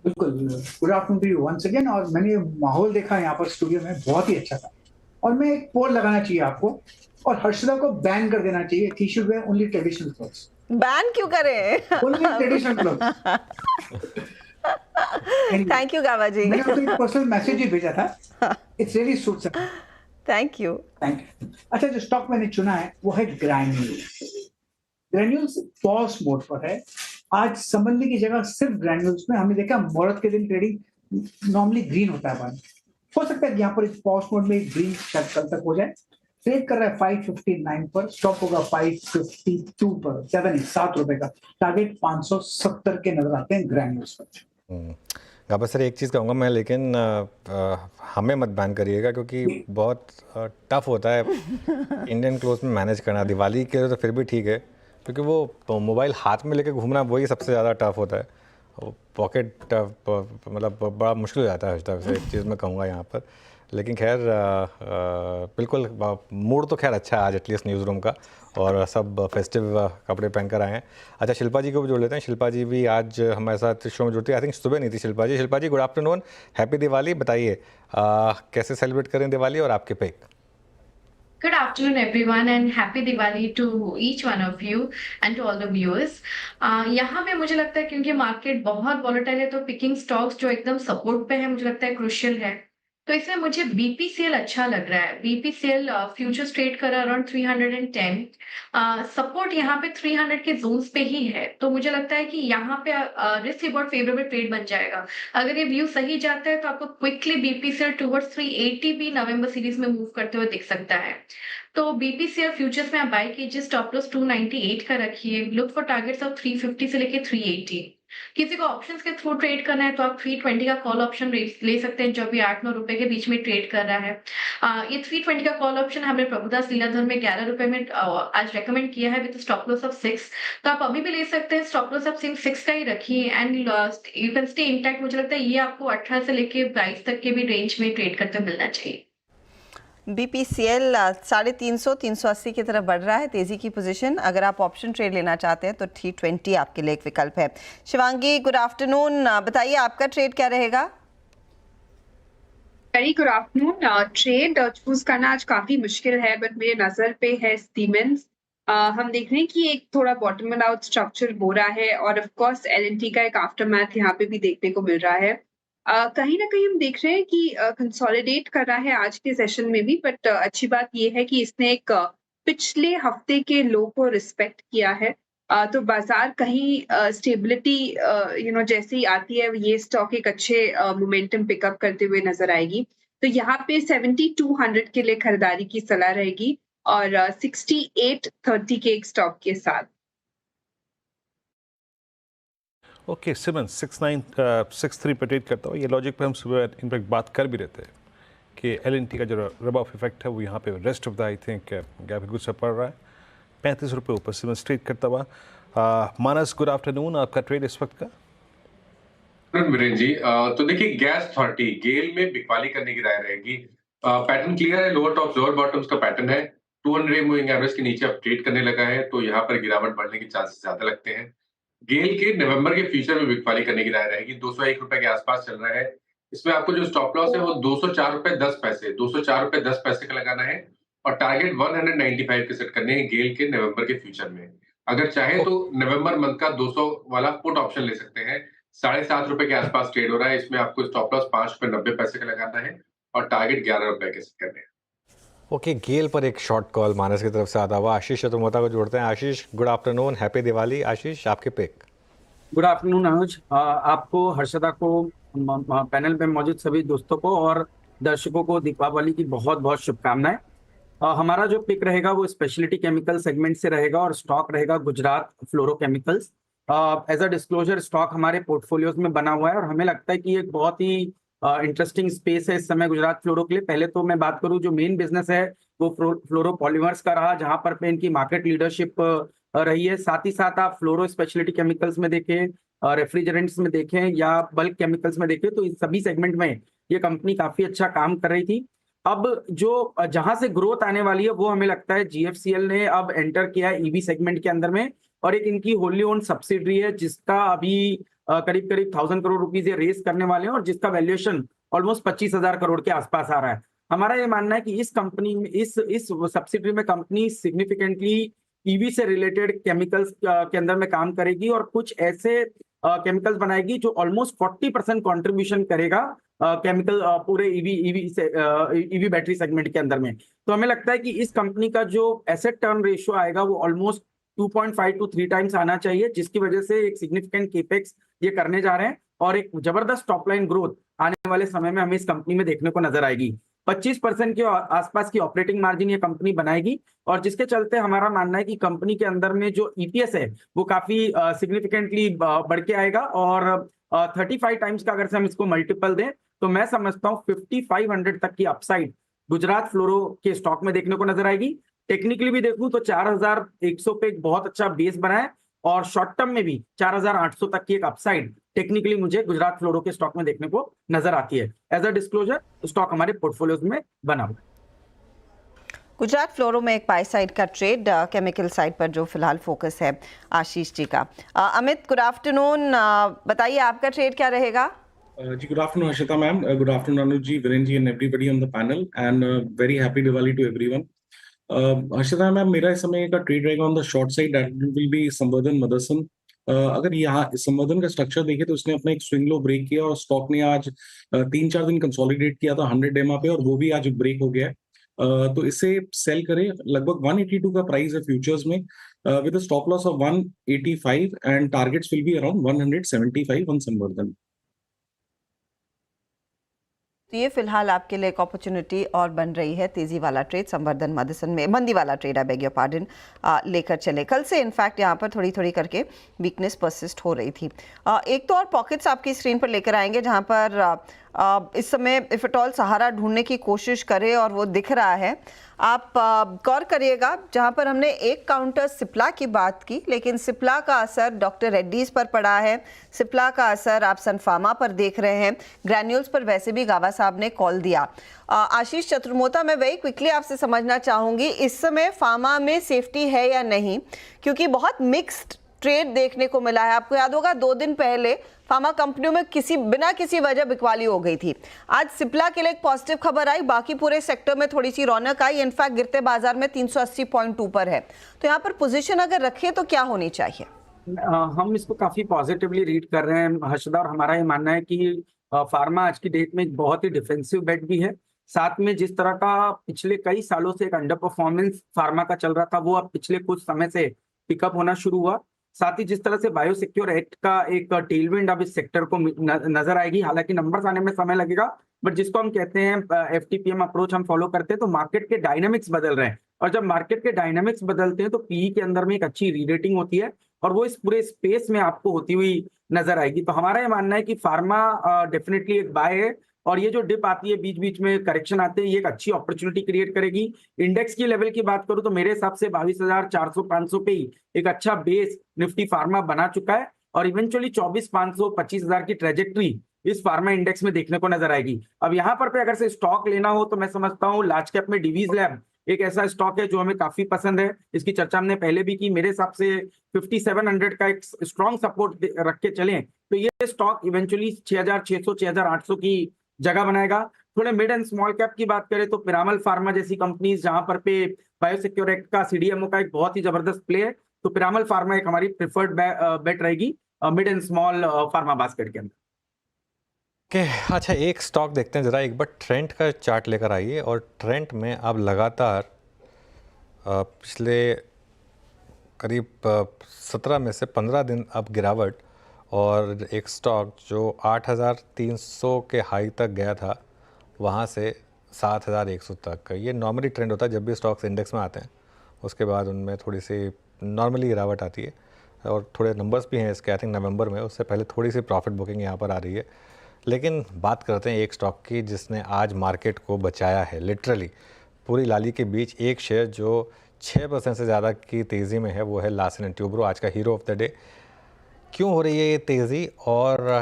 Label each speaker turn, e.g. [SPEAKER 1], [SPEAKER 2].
[SPEAKER 1] बिल्कुल, good afternoon to you once again. और मैंने माहौल देखा यहाँ पर स्टूडियो में, बहुत ही अच्छा था। और मैं एक पोल लगाना चाहिए आपको, और हर्षदा को बैन कर देना चाहिए। He should wear only traditional clothes.
[SPEAKER 2] Ban क्यों करें?
[SPEAKER 1] Only traditional clothes. Anyway,
[SPEAKER 2] thank you Gawa ji.
[SPEAKER 1] मैंने उसको एक पर्सनल मैसेज ही भेजा था। It's really suits him.
[SPEAKER 2] Thank you.
[SPEAKER 1] Thank you. अच्छा, जो स्टॉक मैंने चुना है वो है ग्रैन्यूल्स। ग्रैन्यूल्स पॉज मोड पर है। आज समझने की जगह सिर्फ ग्रैन्यूल्स में हमने देखा मुहूर्त के दिन ट्रेडिंग नॉर्मली ग्रीन होता है पानी। हो सकता है कि यहाँ पर इस पॉज मोड में ग्रीन शायद कल तक हो जाए। ट्रेड कर रहा है 559 पर, स्टॉप होगा 552 पर, ज्यादा नहीं, ₹7 का। टारगेट 570 के नजर आते हैं ग्रैन्यूल्स पर।
[SPEAKER 3] गाबा सर, एक चीज़ कहूँगा मैं, लेकिन हमें मत बैन करिएगा, क्योंकि बहुत टफ होता है इंडियन क्लोथ्स में मैनेज करना। दिवाली के लिए तो फिर भी ठीक है, क्योंकि वो मोबाइल हाथ में लेके घूमना वही सबसे ज़्यादा टफ होता है। पॉकेट मतलब बड़ा मुश्किल हो जाता है। एक चीज़ मैं कहूँगा यहाँ पर, लेकिन खैर बिल्कुल मूड तो खैर अच्छा है आज एटलीस्ट न्यूज़ रूम का, और सब फेस्टिव कपड़े पहन कर आए हैं। अच्छा, शिल्पा जी को भी जोड़ लेते हैं। शिल्पा जी भी आज हमारे साथ शो में जुड़ती है। आई थिंक सुबह नहीं थी शिल्पा जी। शिल्पा जी, गुड आफ्टरनून, हैप्पी दिवाली। बताइए कैसे सेलिब्रेट करें दिवाली, और आपके pick.
[SPEAKER 4] Good afternoon, everyone, and happy Diwali to each one of you and to all the viewers. यहाँ पे मुझे लगता है क्योंकि मार्केट बहुत वॉलेटाइल है, तो पिकिंग स्टॉक्स जो एकदम सपोर्ट पे है मुझे लगता है क्रुशियल है। तो इसमें मुझे बीपीसीएल अच्छा लग रहा है। बीपीसीएल फ्यूचर्स ट्रेड कर रहा है अराउंड 310। सपोर्ट यहाँ पे 300 के जोन्स पे ही है, तो मुझे लगता है कि यहाँ पे रिस्क रिवॉर्ड फेवरेबल ट्रेड बन जाएगा। अगर ये व्यू सही जाता है तो आपको क्विकली बीपीसीएल टुवर्ड्स 380 भी नवंबर सीरीज में मूव करते हुए दिख सकता है। तो बीपीसीएल फ्यूचर्स में आप बाय कीजिए, स्टॉप लॉस 298 का रखिए, लुक फॉर टारगेट्स ऑफ 350 से लेके 380। किसी को ऑप्शंस के थ्रू ट्रेड करना है तो आप 320 का कॉल ऑप्शन ले सकते हैं, जो भी 8-9 रुपए के बीच में ट्रेड कर रहा है। ये 320 का कॉल ऑप्शन हमने प्रभुदास लीलाधर में 11 रुपए में आज रेकमेंड किया है विद स्टॉप लॉस ऑफ 6। तो आप अभी भी ले सकते हैं, स्टॉप लॉस ऑफ 6 का ही रखिए and you can stay intact. मुझे लगता है ये आपको 18 से लेके 22 तक के भी रेंज में ट्रेड करते मिलना चाहिए।
[SPEAKER 2] बीपीसीएल 350 380 की तरफ बढ़ रहा है, तेजी की पोजीशन। अगर आप ऑप्शन ट्रेड लेना चाहते हैं तो 320 आपके लिए एक विकल्प है। शिवांगी, गुड आफ्टरनून, बताइए आपका ट्रेड क्या रहेगा?
[SPEAKER 5] Very good afternoon. Trade choose करना आज काफी मुश्किल है, बट मेरे नजर पे है सीमेंस। हम देख रहे हैं कि एक थोड़ा बॉटम आउट स्ट्रक्चर हो रहा है, और ऑफ कोर्स एलएनटी का एक आफ्टरमैथ यहाँ पे भी देखने को मिल रहा है। कहीं ना कहीं हम देख रहे हैं कि कंसोलिडेट कर रहा है आज के सेशन में भी, बट अच्छी बात ये है कि इसने एक पिछले हफ्ते के लो को रिस्पेक्ट किया है। तो बाजार कहीं स्टेबिलिटी जैसे ही आती है, ये स्टॉक एक अच्छे मोमेंटम पिकअप करते हुए नजर आएगी। तो यहाँ पे 7200 के लिए खरीदारी की सलाह रहेगी, और 6830 के एक स्टॉक के साथ।
[SPEAKER 6] ओके, सिमंस 6963 पे ट्रेड करता हूँ। ये लॉजिक पे हम सुबह इनफैक्ट बात कर भी रहते हैं कि एलएनटी का जो रब ऑफ इफेक्ट है वो यहाँ पे rest of the I think gap good से पड़ रहा है। 35 रुपये ऊपर सिमंस ट्रेड करता हुआ। मानस, गुड आफ्टरनून, आपका ट्रेड इस वक्त का?
[SPEAKER 7] वीरेन जी, तो देखिए गैस अथॉरिटी गेल में बिकवाली करने की राय रहेगी। पैटर्न क्लियर है, लोअर टॉप लोअर बॉटम्स का पैटर्न है। 200 मूविंग एवरेज के नीचे अब ट्रेड करने लगा है, तो यहाँ पर गिरावट बढ़ने के चांसेस ज्यादा लगते हैं। गेल के नवंबर के फ्यूचर में बिकवाली करने की राय रहेगी। 201 रुपए के आसपास चल रहा है। इसमें आपको जो स्टॉप लॉस है वो 204 रुपए 10 पैसे 204 रुपए 10 पैसे का लगाना है, और टारगेट 195 के सेट करने हैं गेल के नवंबर के फ्यूचर में। अगर चाहे तो नवंबर मंथ का 200 वाला पुट ऑप्शन ले सकते हैं। 7.5 रुपए के आसपास ट्रेड हो रहा है। इसमें आपको स्टॉप लॉस 5 रुपए 90 पैसे का लगाना है, और टारगेट 11 रुपए के सेट करने हैं।
[SPEAKER 3] ओके, गेल पर एक शॉर्ट कॉल मानस की तरफ से आता हुआ। आशीष चतुर्वेदी को जोड़ते हैं। आशीष, गुड आफ्टरनून, हैप्पी दिवाली। आशीष, आपके पिक।
[SPEAKER 8] गुड आफ्टरनून अनुज, आपको, हर्षदा को, पैनल पे मौजूद सभी दोस्तों को और दर्शकों को दीपावली की बहुत बहुत शुभकामनाएं। हमारा जो पिक रहेगा वो स्पेशलिटी केमिकल सेगमेंट से रहेगा, और स्टॉक रहेगा Gujarat Fluorochemicals. As a disclosure, stock हमारे पोर्टफोलियोज में बना हुआ है, और हमें लगता है कि एक बहुत ही इंटरेस्टिंग स्पेस है इस समय गुजरात फ्लोरो के लिए। पहले तो मैं बात करूं, जो मेन बिजनेस है वो फ्लोरोपॉलीमर्स का रहा, जहां पर पे इनकी मार्केट लीडरशिप रही है। साथ ही साथ आप फ्लोरो स्पेशलिटी केमिकल्स में देखें, रेफ्रिजरेंट्स में देखें, या बल्क केमिकल्स में देखें, तो इस सभी सेगमेंट में ये कंपनी काफी अच्छा काम कर रही थी। अब जो जहां से ग्रोथ आने वाली है वो हमें लगता है जीएफसीएल ने अब एंटर किया है ईवी सेगमेंट के अंदर में, और एक इनकी होली ओन सब्सिडरी है जिसका अभी करीब करीब 1000 करोड़ रुपीज ये रेस करने वाले हैं और जिसका वैल्यूएशन ऑलमोस्ट 25,000 करोड़ के आसपास आ रहा है। हमारा ये मानना है कि इस कंपनी में इस सब्सिडरी में कंपनी सिग्निफिकेंटली ईवी से रिलेटेड केमिकल्स के अंदर में काम करेगी और कुछ ऐसे केमिकल्स बनाएगी जो ऑलमोस्ट 40% कॉन्ट्रीब्यूशन करेगा केमिकल पूरे ईवी बैटरी सेगमेंट के अंदर में। तो हमें लगता है कि इस कंपनी का जो एसेट टर्न रेशियो आएगा वो ऑलमोस्ट 2.5 to 3 टाइम्स आना चाहिए, जिसकी वजह से एक सिग्निफिकेंट केपेक्स ये करने जा रहे हैं और एक जबरदस्त टॉप लाइन ग्रोथ आने वाले समय में हमें इस कंपनी में देखने को नजर आएगी। 25% के आसपास की ऑपरेटिंग मार्जिन ये कंपनी बनाएगी और जिसके चलते हमारा मानना है कि कंपनी के अंदर में जो ईपीएस है वो काफी सिग्निफिकेंटली बढ़ के आएगा और 35 टाइम्स का अगर से हम इसको मल्टीपल दें तो मैं समझता हूँ 5500 तक की अपसाइड गुजरात फ्लोरो के स्टॉक में देखने को नजर आएगी। टेक्निकली भी देखूं तो 4100 पे एक बहुत अच्छा बेस बना है और शॉर्ट टर्म में भी 4800 तक की एक अपसाइड टेक्निकली मुझे गुजरात फ्लोरो के स्टॉक में देखने को नजर आती है। एज अ डिस्क्लोजर स्टॉक हमारे पोर्टफोलियोज में बना हुआ है।
[SPEAKER 2] गुजरात फ्लोरो में एक बाय साइड का ट्रेड केमिकल साइड पर जो फिलहाल फोकस है आशीष जी का। अमित, गुड आफ्टरनून, बताइए आपका ट्रेड क्या रहेगा?
[SPEAKER 9] जी, good afternoon, Harshita ma'am. Good afternoon, Anuj ji, Viren ji, and everybody on the panel. And very happy Diwali to everyone. Harshita ma'am, मेरा इस समय का ट्रेड रहेगा on the short side, that will be संवर्धन मदरसन। अगर यहाँ संवर्धन का स्ट्रक्चर देखें तो उसने अपना एक स्विंग लो ब्रेक किया और स्टॉक ने आज 3-4 दिन कंसोलिडेट किया था 100 EMA पे और वो भी आज ब्रेक हो गया है। तो इसे सेल करें, लगभग 182 का प्राइस है फ्यूचर्स में with stop loss of 185 and targets will be around 175 on संवर्धन।
[SPEAKER 2] तो ये फिलहाल आपके लिए एक अपॉर्चुनिटी और बन रही है तेजी वाला ट्रेड संवर्धन मदरसन में, मंदी वाला trade I beg your pardon लेकर चले। कल से इनफैक्ट यहाँ पर थोड़ी थोड़ी करके वीकनेस परसिस्ट हो रही थी। एक तो और पॉकेट्स आपकी स्क्रीन पर लेकर आएंगे जहाँ पर इस समय इफ एट ऑल सहारा ढूंढने की कोशिश करे और वो दिख रहा है। आप गौर करिएगा जहाँ पर हमने एक काउंटर सिप्ला की बात की, लेकिन सिप्ला का असर डॉक्टर रेड्डीज पर पड़ा है, सिप्ला का असर आप सन फार्मा पर देख रहे हैं, ग्रैन्यूल्स पर वैसे भी गावा साहब ने कॉल दिया। आशीष चतुर्मोता, मैं वही क्विकली आपसे समझना चाहूँगी इस समय फार्मा में सेफ्टी है या नहीं, क्योंकि बहुत मिक्स्ड ट्रेड देखने को मिला है। आपको याद होगा 2 दिन पहले फार्मा कंपनियों में बिना किसी वजह बिकवाली हो गई थी। आज सिप्ला के लिए एक पॉजिटिव खबर आई, बाकी पूरे सेक्टर में थोड़ी सी रौनक आई, इनफैक्ट गिरते बाजार में 380.2 पर है। तो यहाँ पर पोजीशन अगर रखे तो क्या होनी चाहिए?
[SPEAKER 8] हम इसको काफी पॉजिटिवली रीड कर रहे हैं हर्षदा, और हमारा ये मानना है कि फार्मा आज की डेट में एक बहुत ही डिफेंसिव बेट भी है। साथ में जिस तरह का पिछले कई सालों से एक अंडर परफॉर्मेंस फार्मा का चल रहा था वो अब पिछले कुछ समय से पिकअप होना शुरू हुआ। साथ ही जिस तरह से बायो सिक्योर एक्ट का एक टेलविंड अब इस सेक्टर को नजर आएगी, हालांकि नंबर्स आने में समय लगेगा, बट जिसको हम कहते हैं FTPM अप्रोच हम फॉलो करते हैं, तो मार्केट के डायनामिक्स बदल रहे हैं और जब मार्केट के डायनामिक्स बदलते हैं तो पीई के अंदर में एक अच्छी रीरेटिंग होती है और वो इस पूरे स्पेस में आपको होती हुई नजर आएगी। तो हमारा ये मानना है कि फार्मा डेफिनेटली एक बाय है और ये जो डिप आती है बीच बीच में करेक्शन आते हैं, ये एक अच्छी अपॉर्चुनिटी क्रिएट करेगी। इंडेक्स की लेवल की बात करूं तो मेरे हिसाब से 22,400-500 पे ही एक अच्छा बेस निफ्टी फार्मा बना चुका है और इवेंचुअली 24,500-25,000 की ट्रेजेक्ट्री इस फार्मा इंडेक्स में देखने को नजर आएगी। अब यहाँ पर अगर से स्टॉक लेना हो तो मैं समझता हूँ लार्ज कैप में डिवीज लैब एक ऐसा स्टॉक है जो हमें काफी पसंद है। इसकी चर्चा हमने पहले भी की। मेरे हिसाब से 5700 का एक स्ट्रॉन्ग सपोर्ट रख के चलें तो ये स्टॉक इवेंचुअली 6,600-6,800 की जगह बनाएगा। थोड़े मिड एंड स्मॉल कैप की बात करें तो पिरामल फार्मा जैसी कंपनीज जहां पर पे बायोसिक्योर एक्ट का CDMO का एक बहुत ही जबरदस्त प्ले है, तो पिरामल फार्मा एक हमारी प्रिफर्ड बेट रहेगी mid and small pharma basket के अंदर।
[SPEAKER 3] अच्छा, एक स्टॉक देखते हैं जरा, एक बार ट्रेंड का चार्ट लेकर आइए और ट्रेंड में अब लगातार पिछले करीब 17 में से 15 दिन अब गिरावट, और एक स्टॉक जो 8,300 के हाई तक गया था वहाँ से 7,100 तक। ये नॉर्मली ट्रेंड होता है जब भी स्टॉक्स इंडेक्स में आते हैं, उसके बाद उनमें थोड़ी सी नॉर्मली गिरावट आती है और थोड़े नंबर्स भी हैं इसके, आई थिंक नवंबर में, उससे पहले थोड़ी सी प्रॉफिट बुकिंग यहाँ पर आ रही है। लेकिन बात करते हैं एक स्टॉक की जिसने आज मार्केट को बचाया है, लिटरली पूरी लाली के बीच एक शेयर जो 6% से ज़्यादा की तेज़ी में है, वो है लार्सन एंड ट्यूब्रो, आज का हीरो ऑफ द डे। क्यों हो रही है ये तेज़ी और